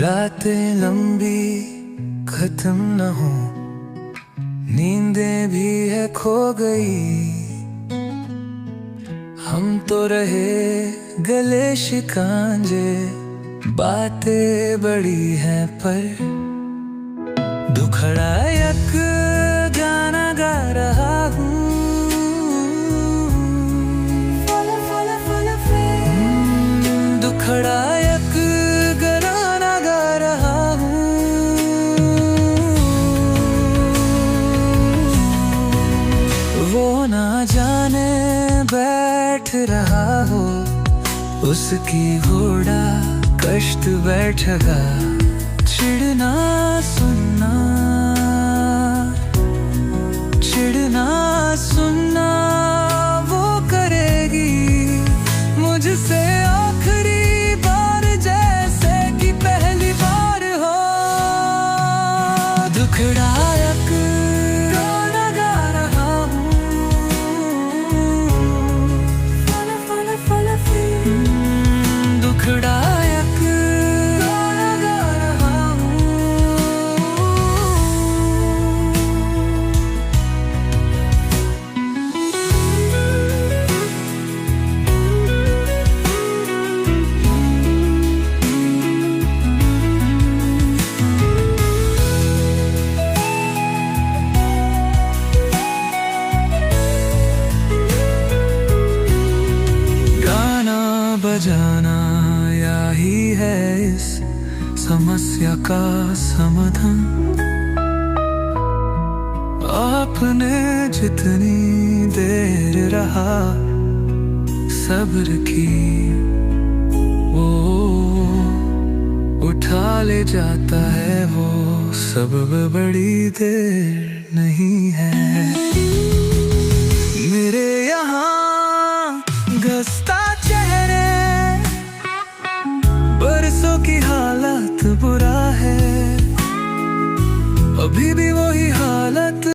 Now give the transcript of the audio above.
रातें लंबी खत्म न हो, नींदें भी है खो गई। हम तो रहे गले शिकंजे, बातें बड़ी हैं पर दुखड़ा एक गाना गा रहा हूँ। दुखड़ा एक गाना गा रहा हूँ। वो ना जाने बैठ रहा हो, उसकी घोड़ा कष्ट बैठगा। चिढ़ना सुनना, चिढ़ना सुनना वो करेगी मुझसे आखिरी बार, जैसे कि पहली बार हो। दुखड़ा एक गाना गा रहा हूँ। दुखड़ा एक गाना गा रहा हूँ। बजाना यही है इस समस्या का समाधान। आपने जितनी देर रहा सब्र की, वो उठा ले जाता है। वो सबब बड़ी देर नहीं है। मेरे यहाँ गस्ता बरसों की हालत बुरा है, अभी भी वही हाल